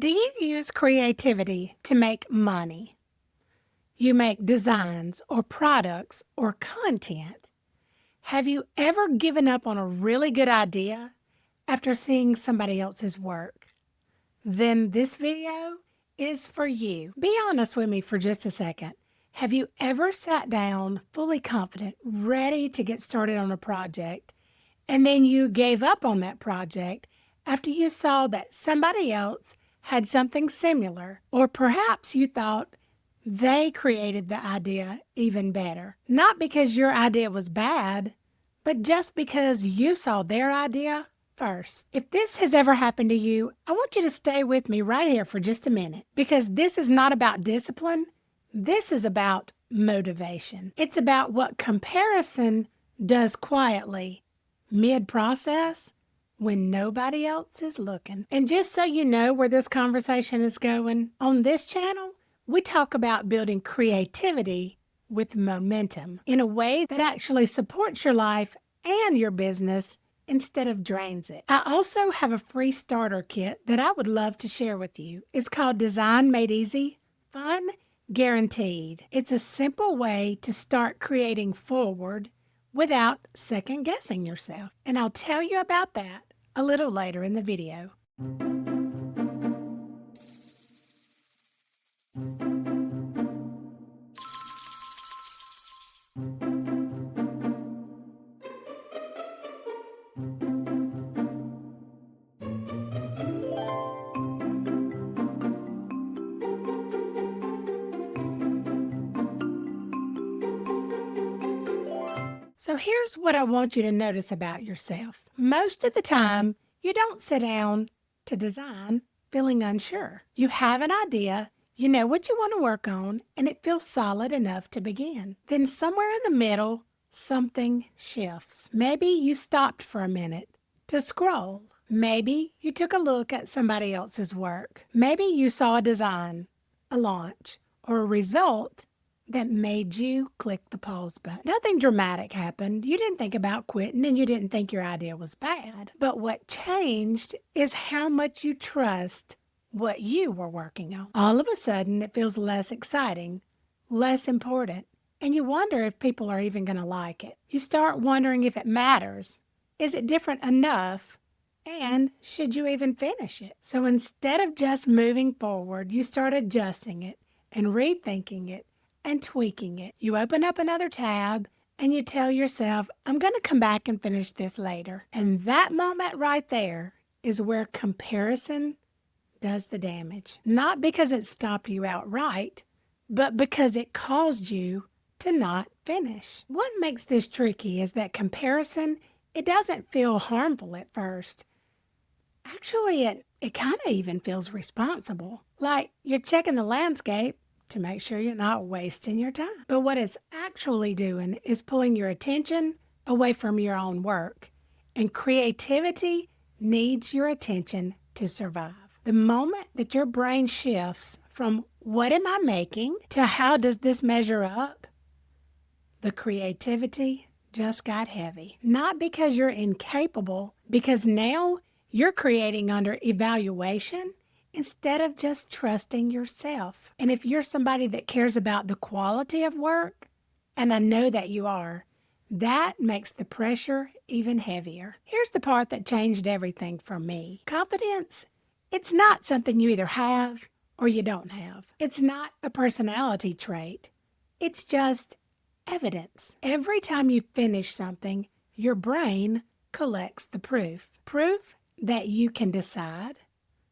Do you use creativity to make money? You make designs or products or content. Have you ever given up on a really good idea after seeing somebody else's work? Then this video is for you. Be honest with me for just a second. Have you ever sat down fully confident, ready to get started on a project, and then you gave up on that project after you saw that somebody else had something similar, or perhaps you thought they created the idea even better? Not because your idea was bad, but just because you saw their idea first. If this has ever happened to you, I want you to stay with me right here for just a minute, because this is not about discipline. This is about motivation. It's about what comparison does quietly, mid-process, when nobody else is looking. And just so you know where this conversation is going, on this channel, we talk about building creativity with momentum in a way that actually supports your life and your business instead of drains it. I also have a free starter kit that I would love to share with you. It's called Design Made Easy, Fun Guaranteed. It's a simple way to start creating forward without second guessing yourself. And I'll tell you about that a little later in the video. So here's what I want you to notice about yourself. Most of the time, you don't sit down to design feeling unsure. You have an idea, you know what you want to work on, and it feels solid enough to begin. Then somewhere in the middle, something shifts. Maybe you stopped for a minute to scroll. Maybe you took a look at somebody else's work. Maybe you saw a design, a launch, or a result that made you click the pause button. Nothing dramatic happened. You didn't think about quitting, and you didn't think your idea was bad. But what changed is how much you trust what you were working on. All of a sudden, it feels less exciting, less important, and you wonder if people are even going to like it. You start wondering if it matters. Is it different enough? And should you even finish it? So instead of just moving forward, you start adjusting it and rethinking it and tweaking it. You open up another tab and you tell yourself, I'm going to come back and finish this later. And that moment right there is where comparison does the damage. Not because it stopped you outright, but because it caused you to not finish. What makes this tricky is that comparison, it doesn't feel harmful at first. Actually, it kind of even feels responsible. Like you're checking the landscape to make sure you're not wasting your time. But what it's actually doing is pulling your attention away from your own work. And creativity needs your attention to survive. The moment that your brain shifts from what am I making to how does this measure up, the creativity just got heavy. Not because you're incapable, because now you're creating under evaluation instead of just trusting yourself. And if you're somebody that cares about the quality of work, and I know that you are, that makes the pressure even heavier. Here's the part that changed everything for me. Confidence, it's not something you either have or you don't have. It's not a personality trait. It's just evidence. Every time you finish something, your brain collects the proof. Proof that you can decide,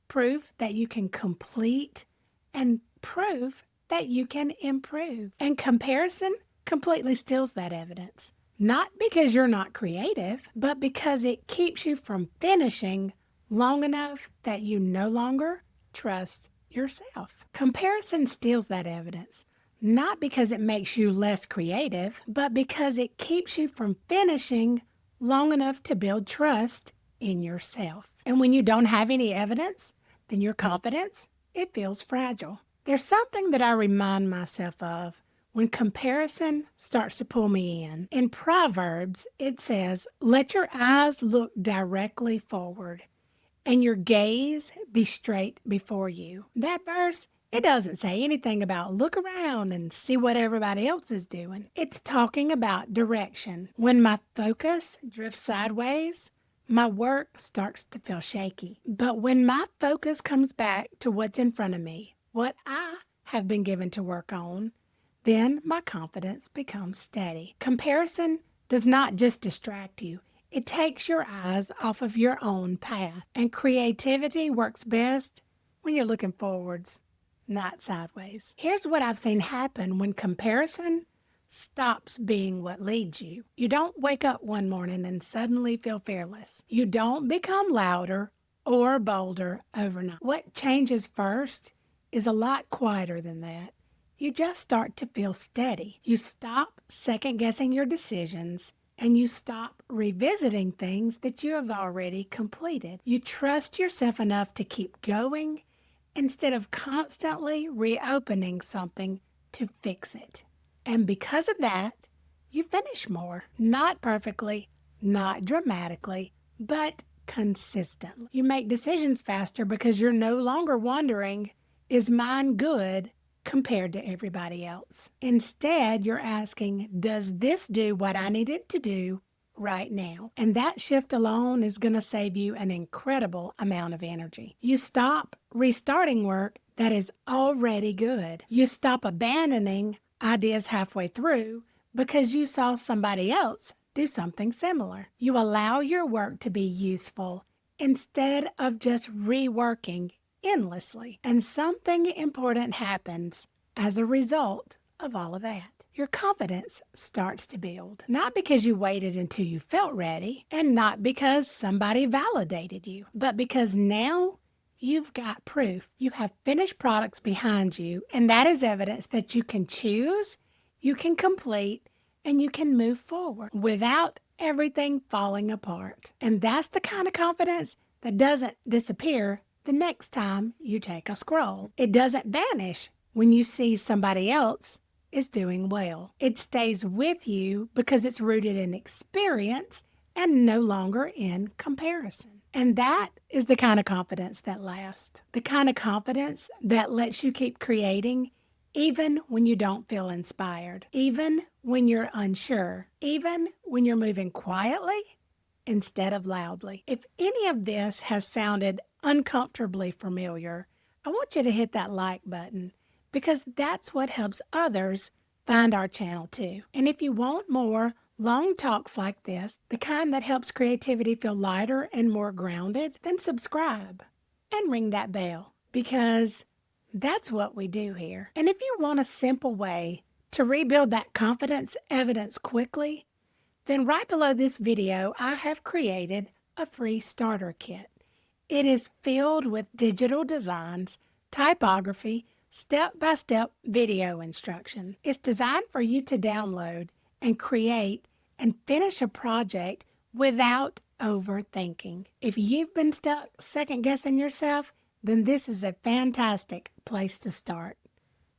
proof that you can complete, and proof that you can improve. And comparison completely steals that evidence. Not because you're not creative, but because it keeps you from finishing long enough that you no longer trust yourself. Comparison steals that evidence, not because it makes you less creative, but because it keeps you from finishing long enough to build trust in yourself. And when you don't have any evidence, then your confidence, it feels fragile. There's something that I remind myself of when comparison starts to pull me in. In Proverbs, it says, let your eyes look directly forward and your gaze be straight before you. That verse, it doesn't say anything about look around and see what everybody else is doing. It's talking about direction. When my focus drifts sideways, my work starts to feel shaky. But when my focus comes back to what's in front of me, what I have been given to work on, then my confidence becomes steady. Comparison does not just distract you. It takes your eyes off of your own path. And creativity works best when you're looking forwards, not sideways. Here's what I've seen happen when comparison stops being what leads you. You don't wake up one morning and suddenly feel fearless. You don't become louder or bolder overnight. What changes first is a lot quieter than that. You just start to feel steady. You stop second guessing your decisions and you stop revisiting things that you have already completed. You trust yourself enough to keep going instead of constantly reopening something to fix it. And because of that, you finish more. Not perfectly, not dramatically, but consistently. You make decisions faster because you're no longer wondering, is mine good compared to everybody else? Instead, you're asking, does this do what I need it to do right now? And that shift alone is going to save you an incredible amount of energy. You stop restarting work that is already good. You stop abandoning ideas halfway through because you saw somebody else do something similar. You allow your work to be useful instead of just reworking endlessly. And something important happens as a result of all of that. Your confidence starts to build, not because you waited until you felt ready and not because somebody validated you, but because now you've got proof. You have finished products behind you, and that is evidence that you can choose, you can complete, and you can move forward without everything falling apart. And that's the kind of confidence that doesn't disappear the next time you take a scroll. It doesn't vanish when you see somebody else is doing well. It stays with you because it's rooted in experience and no longer in comparison. And that is the kind of confidence that lasts. The kind of confidence that lets you keep creating even when you don't feel inspired, even when you're unsure, even when you're moving quietly instead of loudly. If any of this has sounded uncomfortably familiar, I want you to hit that like button because that's what helps others find our channel too. And if you want more long talks like this, the kind that helps creativity feel lighter and more grounded, then subscribe and ring that bell because that's what we do here. And if you want a simple way to rebuild that confidence evidence quickly, then right below this video, I have created a free starter kit. It is filled with digital designs, typography, step-by-step video instruction. It's designed for you to download and create and finish a project without overthinking. If you've been stuck second-guessing yourself, then this is a fantastic place to start.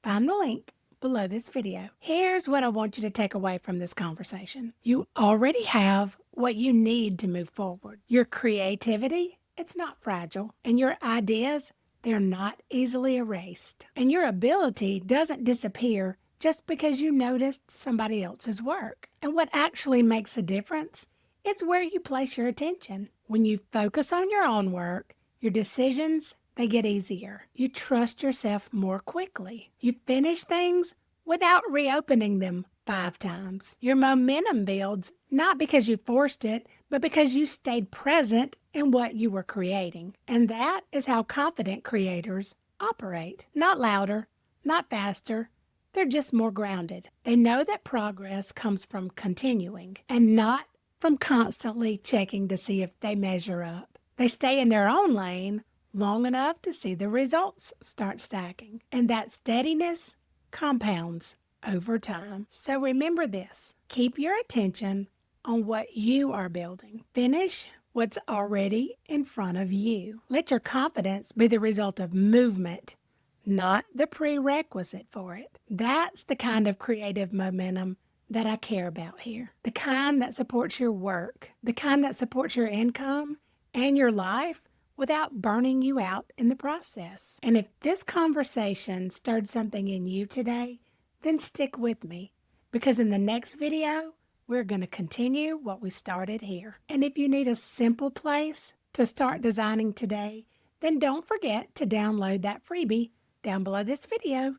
Find the link below this video. Here's what I want you to take away from this conversation. You already have what you need to move forward. Your creativity, it's not fragile, and your ideas, they're not easily erased. And your ability doesn't disappear just because you noticed somebody else's work. And what actually makes a difference is where you place your attention. When you focus on your own work, your decisions, they get easier. You trust yourself more quickly. You finish things without reopening them 5 times. Your momentum builds not because you forced it, but because you stayed present in what you were creating. And that is how confident creators operate. Not louder, not faster. They're just more grounded. They know that progress comes from continuing and not from constantly checking to see if they measure up. They stay in their own lane long enough to see the results start stacking. And that steadiness compounds over time. So remember this. Keep your attention on what you are building. Finish what's already in front of you. Let your confidence be the result of movement, not the prerequisite for it. That's the kind of creative momentum that I care about here. The kind that supports your work, the kind that supports your income and your life without burning you out in the process. And if this conversation stirred something in you today, then stick with me, because in the next video, we're going to continue what we started here. And if you need a simple place to start designing today, then don't forget to download that freebie down below this video.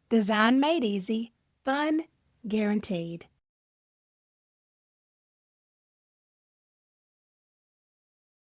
Design made easy, fun guaranteed.